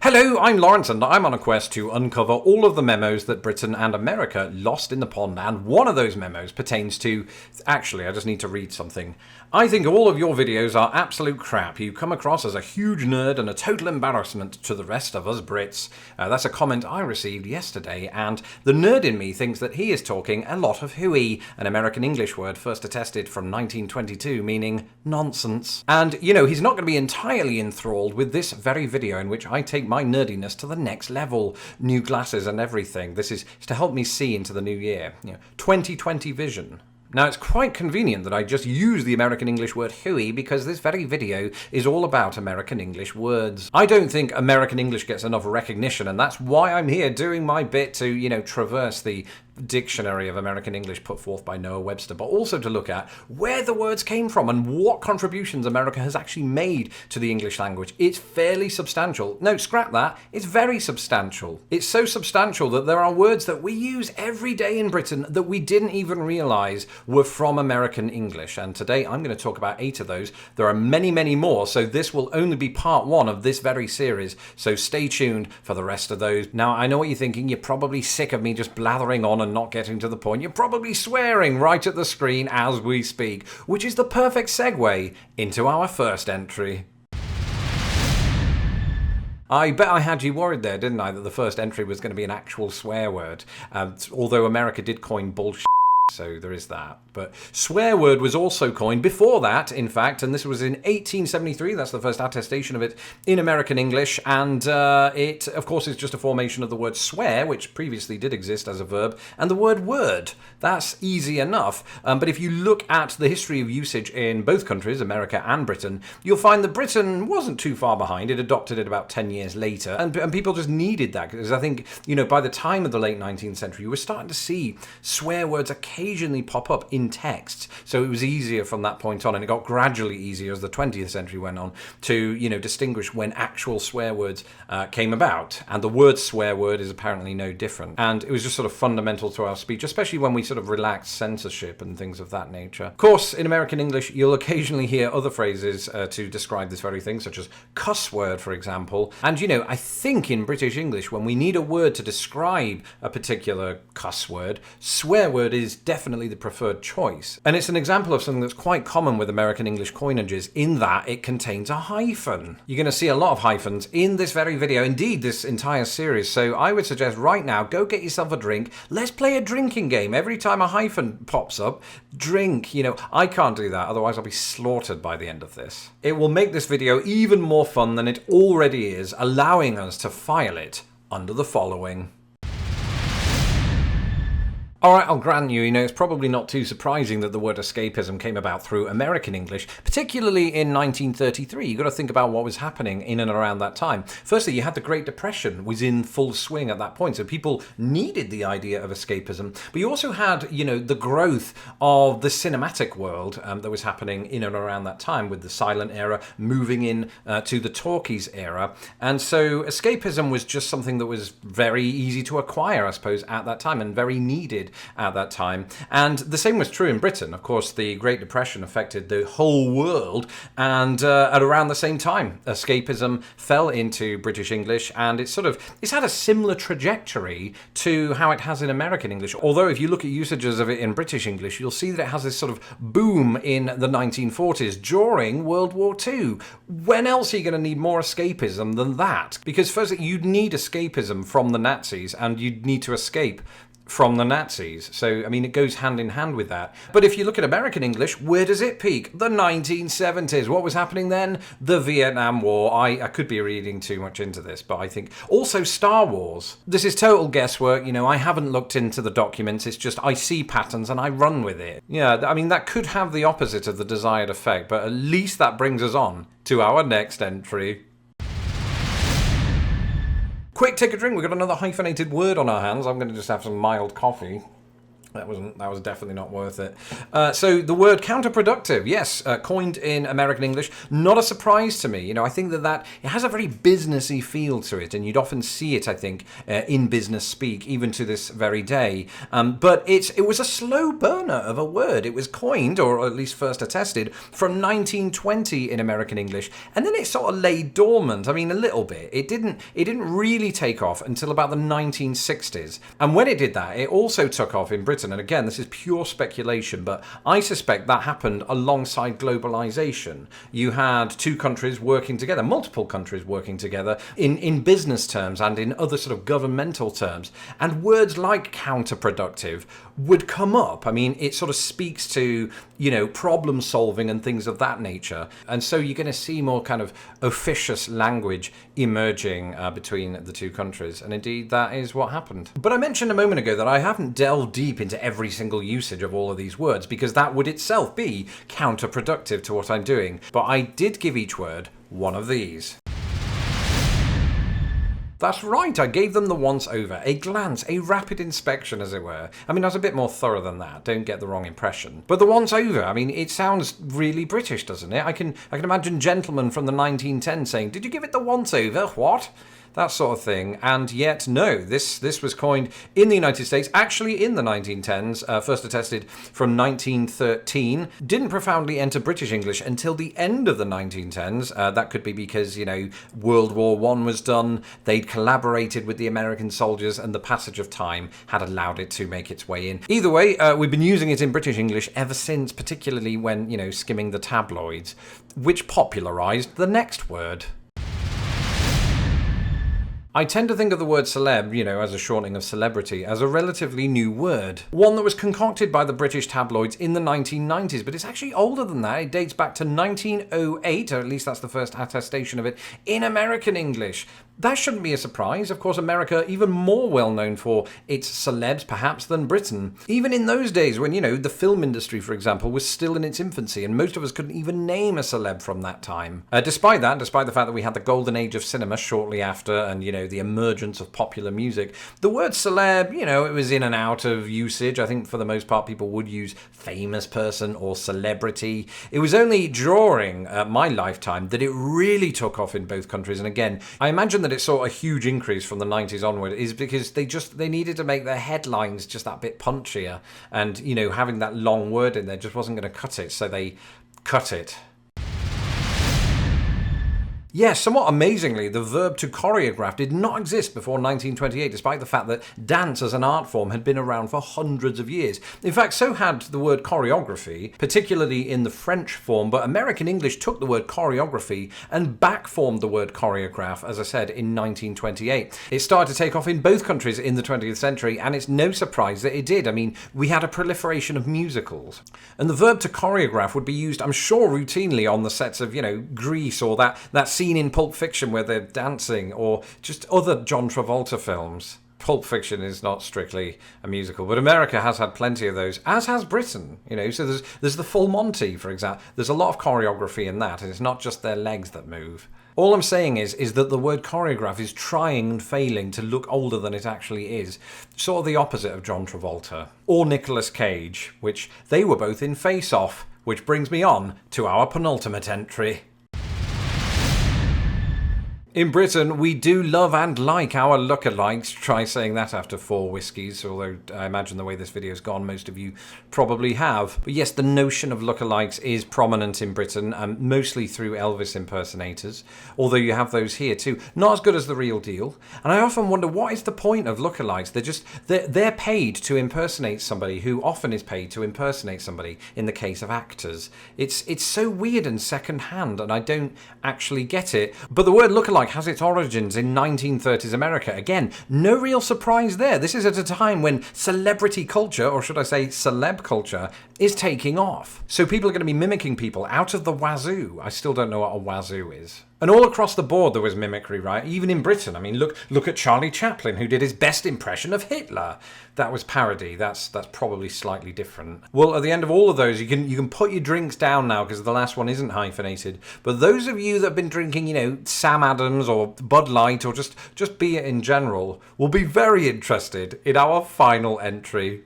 Hello, I'm Lawrence and I'm on a quest to uncover all of the memos that Britain and America lost in the pond, and one of those memos pertains to... Actually, I just need to read something. I think all of your videos are absolute crap. You come across as a huge nerd and a total embarrassment to the rest of us Brits. That's a comment I received yesterday, and the nerd in me thinks that he is talking a lot of hooey, an American English word first attested from 1922, meaning nonsense. And, you know, he's not going to be entirely enthralled with this very video in which I take my nerdiness to the next level. New glasses and everything. This is to help me see into the new year. 2020 vision. Now, it's quite convenient that I just use the American English word hooey because this very video is all about American English words. I don't think American English gets enough recognition, and that's why I'm here doing my bit to, traverse the dictionary of American English put forth by Noah Webster, but also to look at where the words came from and what contributions America has actually made to the English language. It's fairly substantial. No, scrap that. It's very substantial. It's so substantial that there are words that we use every day in Britain that we didn't even realize were from American English. And today I'm going to talk about 8 of those. There are many, many more, so this will only be part 1 of this very series. So stay tuned for the rest of those. Now, I know what you're thinking. You're probably sick of me just blathering on and not getting to the point. You're probably swearing right at the screen as we speak, which is the perfect segue into our first entry. I bet I had you worried there, didn't I, that the first entry was going to be an actual swear word, although America did coin bullshit. So there is that. But swear word was also coined before that, in fact, and this was in 1873. That's the first attestation of it in American English. And it, of course, is just a formation of the word swear, which previously did exist as a verb, and the word word. That's easy enough. But if you look at the history of usage in both countries, America and Britain, you'll find that Britain wasn't too far behind. It adopted it about 10 years later. And people just needed that, because I think, by the time of the late 19th century, you were starting to see swear words occasionally pop up in texts, so it was easier from that point on, and it got gradually easier as the 20th century went on to distinguish when actual swear words came about, and the word swear word is apparently no different, and it was just sort of fundamental to our speech, especially when we sort of relaxed censorship and things of that nature. Of course, in American English you'll occasionally hear other phrases to describe this very thing, such as cuss word, for example, and I think in British English when we need a word to describe a particular cuss word, swear word is definitely the preferred choice. And it's an example of something that's quite common with American English coinages in that it contains a hyphen. You're going to see a lot of hyphens in this very video, indeed this entire series, so I would suggest right now, go get yourself a drink. Let's play a drinking game. Every time a hyphen pops up, drink. I can't do that, otherwise I'll be slaughtered by the end of this. It will make this video even more fun than it already is, allowing us to file it under the following. Alright, I'll grant you, it's probably not too surprising that the word escapism came about through American English, particularly in 1933. You've got to think about what was happening in and around that time. Firstly, you had the Great Depression was in full swing at that point, so people needed the idea of escapism. But you also had, the growth of the cinematic world that was happening in and around that time, with the silent era moving in to the talkies era. And so escapism was just something that was very easy to acquire, I suppose, at that time, and very needed at that time. And the same was true in Britain. Of course, the Great Depression affected the whole world, and at around the same time, escapism fell into British English, and it's had a similar trajectory to how it has in American English. Although if you look at usages of it in British English, you'll see that it has this sort of boom in the 1940s during World War II. When else are you going to need more escapism than that? Because firstly, you'd need escapism from the Nazis, and you'd need to escape from the Nazis. So, it goes hand in hand with that. But if you look at American English, where does it peak? The 1970s. What was happening then? The Vietnam War. I could be reading too much into this, but I think also Star Wars. This is total guesswork. I haven't looked into the documents. It's just I see patterns and I run with it. Yeah, that could have the opposite of the desired effect, but at least that brings us on to our next entry. Quick, take a drink. We've got another hyphenated word on our hands. I'm going to just have some mild coffee. That was definitely not worth it. So the word counterproductive, yes, coined in American English, not a surprise to me. You know, I think that it has a very businessy feel to it, and you'd often see it, I think, in business speak, even to this very day. But it was a slow burner of a word. It was coined, or at least first attested, from 1920 in American English, and then it sort of lay dormant. I mean, a little bit. It didn't really take off until about the 1960s, and when it did that, it also took off in Britain. And again, this is pure speculation, but I suspect that happened alongside globalization. You had two countries working together, multiple countries working together in business terms and in other sort of governmental terms. And words like counterproductive would come up. I mean, it sort of speaks to, you know, problem solving and things of that nature. And so you're going to see more kind of officious language emerging between the two countries. And indeed, that is what happened. But I mentioned a moment ago that I haven't delved deep into every single usage of all of these words, because that would itself be counterproductive to what I'm doing. But I did give each word one of these. That's right, I gave them the once over, a glance, a rapid inspection, as it were. I mean, I was a bit more thorough than that, don't get the wrong impression. But the once over, I mean, it sounds really British, doesn't it? I can imagine gentlemen from the 1910s saying, "Did you give it the once over? What?" That sort of thing. And yet, no, this was coined in the United States, actually in the 1910s, first attested from 1913. Didn't profoundly enter British English until the end of the 1910s. That could be because, you know, World War I was done, they'd collaborated with the American soldiers, and the passage of time had allowed it to make its way in. Either way, we've been using it in British English ever since, particularly when, you know, skimming the tabloids, which popularised the next word. I tend to think of the word celeb, you know, as a shortening of celebrity, as a relatively new word. One that was concocted by the British tabloids in the 1990s, but it's actually older than that. It dates back to 1908, or at least that's the first attestation of it, in American English. That shouldn't be a surprise. Of course, America, even more well known for its celebs, perhaps, than Britain. Even in those days when, you know, the film industry, for example, was still in its infancy, and most of us couldn't even name a celeb from that time. Despite the fact that we had the golden age of cinema shortly after, and, you know, the emergence of popular music, the word celeb, you know, it was in and out of usage. I think for the most part, people would use famous person or celebrity. It was only during my lifetime that it really took off in both countries. And again, I imagine that it saw a huge increase from the 90s onward is because they needed to make their headlines just that bit punchier, and, you know, having that long word in there just wasn't going to cut it, so they cut it. Yes, somewhat amazingly, the verb to choreograph did not exist before 1928, despite the fact that dance as an art form had been around for hundreds of years. In fact, so had the word choreography, particularly in the French form, but American English took the word choreography and backformed the word choreograph, as I said, in 1928. It started to take off in both countries in the 20th century, and it's no surprise that it did. I mean, we had a proliferation of musicals. And the verb to choreograph would be used, I'm sure, routinely on the sets of, you know, Grease, or that scene in Pulp Fiction where they're dancing, or just other John Travolta films. Pulp Fiction is not strictly a musical, but America has had plenty of those, as has Britain, you know. So there's the Full Monty, for example. There's a lot of choreography in that, and it's not just their legs that move. All I'm saying is that the word choreograph is trying and failing to look older than it actually is. Sort of the opposite of John Travolta. Or Nicolas Cage, which they were both in Face Off, which brings me on to our penultimate entry. In Britain, we do love and like our lookalikes. Try saying that after 4 whiskies, although I imagine the way this video's gone, most of you probably have. But yes, the notion of lookalikes is prominent in Britain, mostly through Elvis impersonators, although you have those here too. Not as good as the real deal. And I often wonder, what is the point of lookalikes? They're paid to impersonate somebody who often is paid to impersonate somebody, in the case of actors. It's so weird and second-hand, and I don't actually get it. But the word lookalike has its origins in 1930s America. Again, no real surprise there. This is at a time when celebrity culture, or should I say celeb culture, is taking off. So people are going to be mimicking people out of the wazoo. I still don't know what a wazoo is. And all across the board there was mimicry, right? Even in Britain. I mean, look at Charlie Chaplin, who did his best impression of Hitler. That was parody. That's probably slightly different. Well, at the end of all of those, you can put your drinks down now, because the last one isn't hyphenated. But those of you that have been drinking, you know, Sam Adams or Bud Light, or just beer in general, will be very interested in our final entry.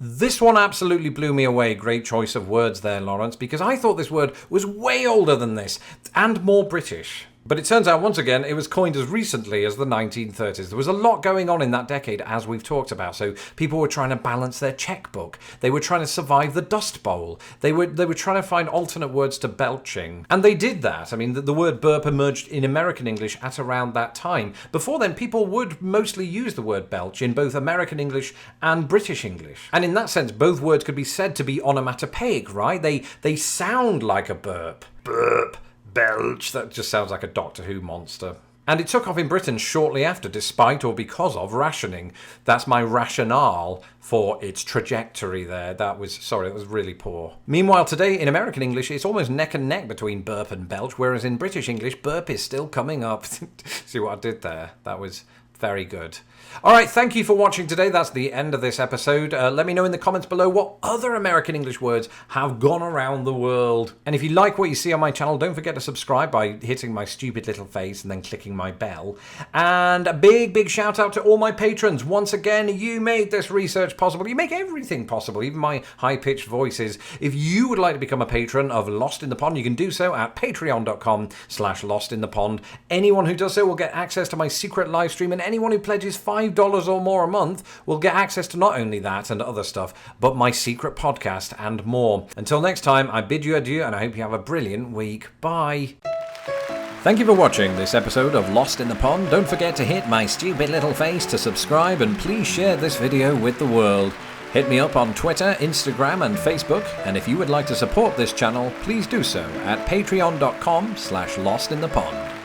This one absolutely blew me away. Great choice of words there, Lawrence, because I thought this word was way older than this and more British. But it turns out, once again, it was coined as recently as the 1930s. There was a lot going on in that decade, as we've talked about. So people were trying to balance their checkbook. They were trying to survive the Dust Bowl. They were trying to find alternate words to belching. And they did that. I mean, the word burp emerged in American English at around that time. Before then, people would mostly use the word belch in both American English and British English. And in that sense, both words could be said to be onomatopoeic, right? They sound like a burp. Burp. Belch, that just sounds like a Doctor Who monster. And it took off in Britain shortly after, despite or because of rationing. That's my rationale for its trajectory there. That was really poor. Meanwhile, today in American English, it's almost neck and neck between burp and belch, whereas in British English, burp is still coming up. See what I did there? That was very good. All right, thank you for watching today. That's the end of this episode. Let me know in the comments below what other American English words have gone around the world. And if you like what you see on my channel, don't forget to subscribe by hitting my stupid little face and then clicking my bell. And a big, big shout out to all my patrons. Once again, you made this research possible. You make everything possible, even my high-pitched voices. If you would like to become a patron of Lost in the Pond, you can do so at patreon.com/lostinthepond. Anyone who does so will get access to my secret live stream, and anyone who pledges $5 or more a month will get access to not only that and other stuff, but my secret podcast and more. Until next time, I bid you adieu, and I hope you have a brilliant week. Bye. Thank you for watching this episode of Lost in the Pond. Don't forget to hit my stupid little face to subscribe, and please share this video with the world. Hit me up on Twitter, Instagram, and Facebook, and if you would like to support this channel, please do so at patreon.com/lostinthepond.